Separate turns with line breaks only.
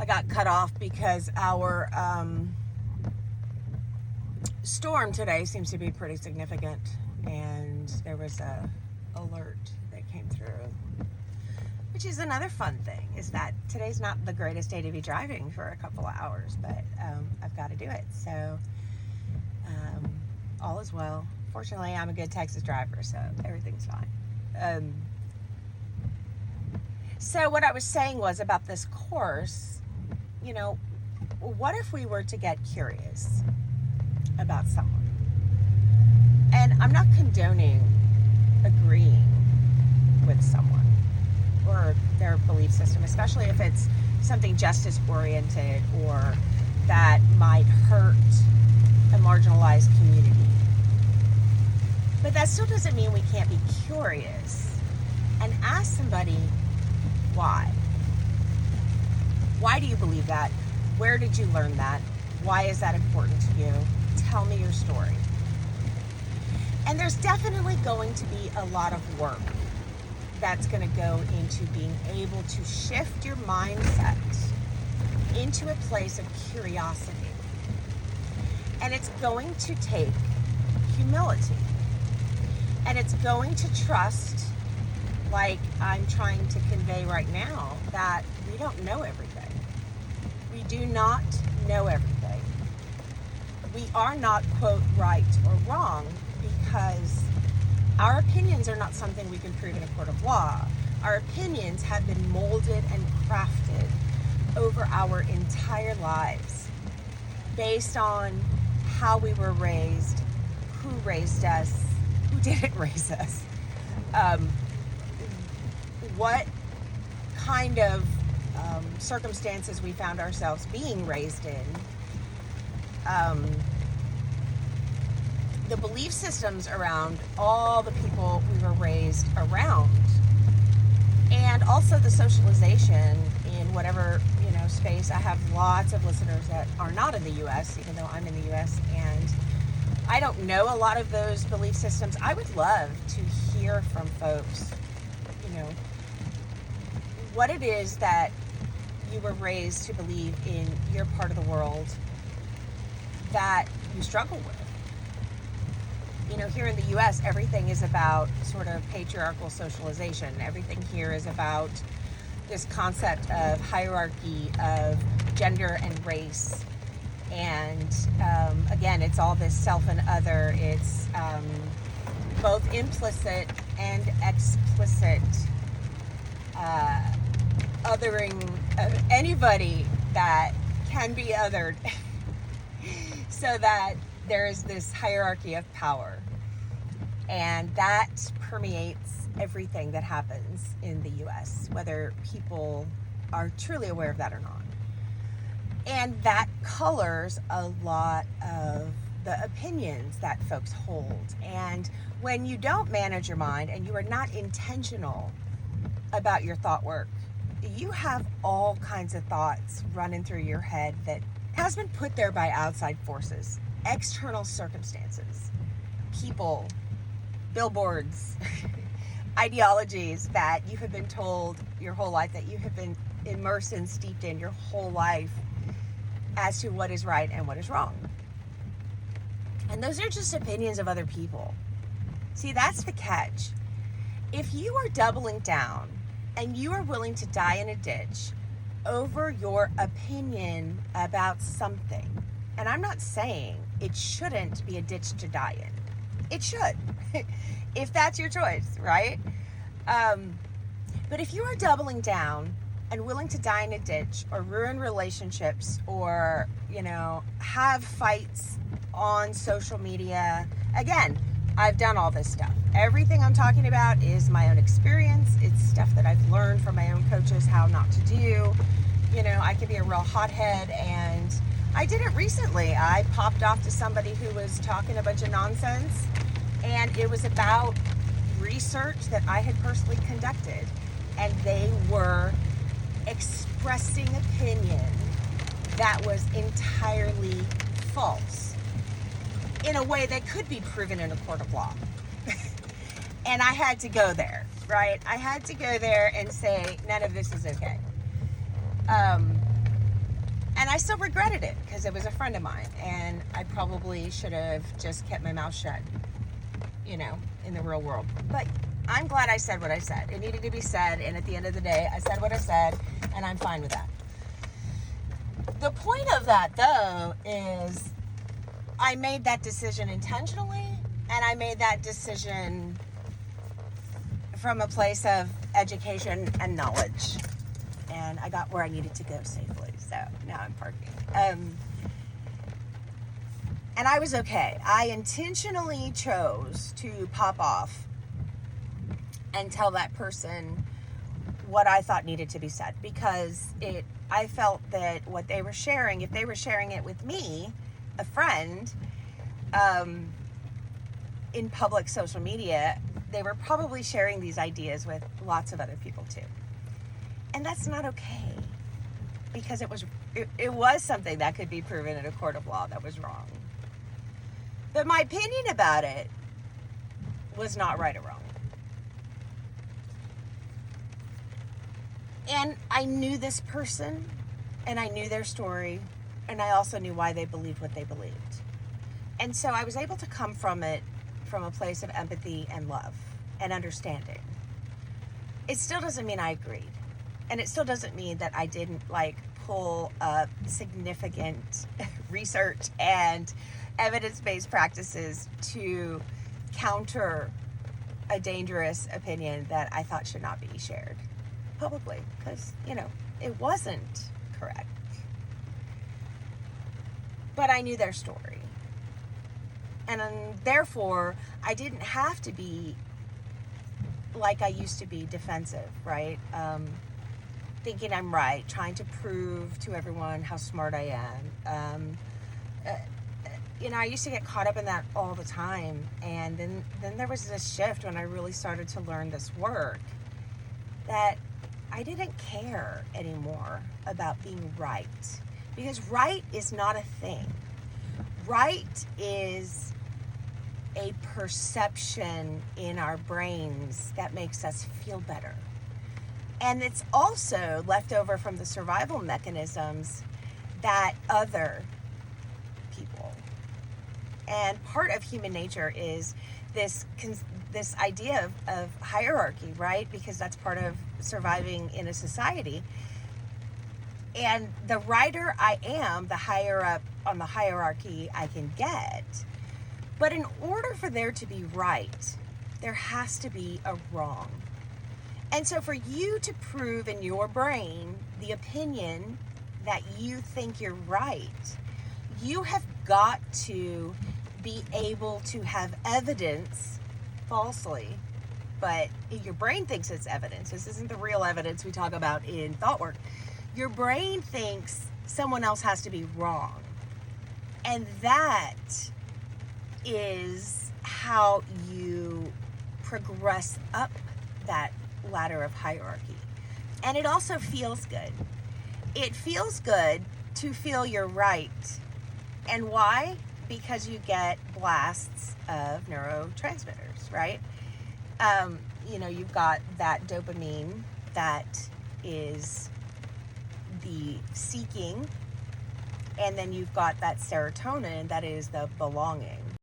I got cut off because our storm today seems to be pretty significant, and there was a alert that came through, which is another fun thing, is that today's not the greatest day to be driving for a couple of hours, but I've got to do it. So all is well. Fortunately, I'm a good Texas driver, so everything's fine. So what I was saying was about this course, you know, what if we were to get curious about someone? And I'm not condoning agreeing with someone or their belief system, especially if it's something justice oriented or that might hurt a marginalized community. But that still doesn't mean we can't be curious and ask somebody why. Why do you believe that? Where did you learn that? Why is that important to you? Tell me your story. And there's definitely going to be a lot of work that's going to go into being able to shift your mindset into a place of curiosity. And it's going to take humility. And it's going to trust, like I'm trying to convey right now, that we don't know everything. We do not know everything. We are not, quote, right or wrong, because our opinions are not something we can prove in a court of law. Our opinions have been molded and crafted over our entire lives based on how we were raised, who raised us, who didn't raise us, what kind of circumstances we found ourselves being raised in, the belief systems around all the people we were raised around, and also the socialization in whatever, space. I have lots of listeners that are not in the U.S., even though I'm in the U.S., and I don't know a lot of those belief systems. I would love to hear from folks, what it is that you were raised to believe in your part of the world that you struggle with. Here in the U.S., everything is about sort of patriarchal socialization. Everything here is about this concept of hierarchy of gender and race. And again, it's all this self and other. It's both implicit and explicit othering of anybody that can be othered, so that there is this hierarchy of power. And that permeates everything that happens in the U.S., whether people are truly aware of that or not. And that colors a lot of the opinions that folks hold. And when you don't manage your mind and you are not intentional about your thought work, you have all kinds of thoughts running through your head that has been put there by outside forces, external circumstances, people, billboards, ideologies that you have been told your whole life, that you have been immersed and steeped in your whole life as to what is right and what is wrong. And those are just opinions of other people. See, that's the catch. If you are doubling down and you are willing to die in a ditch over your opinion about something, and I'm not saying it shouldn't be a ditch to die in. It should, if that's your choice, right? But if you are doubling down and willing to die in a ditch or ruin relationships or, have fights on social media, again, I've done all this stuff. Everything I'm talking about is my own experience. It's stuff that I've learned from my own coaches how not to do. I can be a real hothead, and I did it recently. I popped off to somebody who was talking a bunch of nonsense, and it was about research that I had personally conducted, and they were expressing opinion that was entirely false in a way that could be proven in a court of law. And I had to go there, right? I had to go there and say, none of this is okay. I still regretted it because it was a friend of mine, and I probably should have just kept my mouth shut, you know, in the real world. But I'm glad I said what I said. It needed to be said, and at the end of the day, I said what I said, and I'm fine with that. The point of that, though, is I made that decision intentionally, and I made that decision from a place of education and knowledge. And I got where I needed to go safely, so now I'm parking. And I was okay. I intentionally chose to pop off and tell that person what I thought needed to be said, because I felt that what they were sharing, if they were sharing it with me, a friend, in public social media, they were probably sharing these ideas with lots of other people too. And that's not okay, because it was something that could be proven in a court of law that was wrong. But my opinion about it was not right or wrong. And I knew this person, and I knew their story, and I also knew why they believed what they believed. And so I was able to come from it from a place of empathy and love and understanding. It still doesn't mean I agreed. And it still doesn't mean that I didn't pull up significant research and evidence-based practices to counter a dangerous opinion that I thought should not be shared publicly, because, it wasn't correct. But I knew their story. And therefore, I didn't have to be like I used to be, defensive, right? Thinking I'm right, trying to prove to everyone how smart I am. I used to get caught up in that all the time. And then there was this shift when I really started to learn this work, that I didn't care anymore about being right. Because right is not a thing. Right is a perception in our brains that makes us feel better. And it's also left over from the survival mechanisms that other people. And part of human nature is this idea of hierarchy, right? Because that's part of surviving in a society. And the righter I am, the higher up on the hierarchy I can get. But in order for there to be right, there has to be a wrong. And so for you to prove in your brain the opinion that you think you're right, you have got to be able to have evidence, falsely, but your brain thinks it's evidence. This isn't the real evidence we talk about in thought work. Your brain thinks someone else has to be wrong. And that is how you progress up that ladder of hierarchy. And it also feels good. It feels good to feel you're right. And why? Because you get blasts of neurotransmitters, right? You've got that dopamine that is the seeking, and then you've got that serotonin that is the belonging.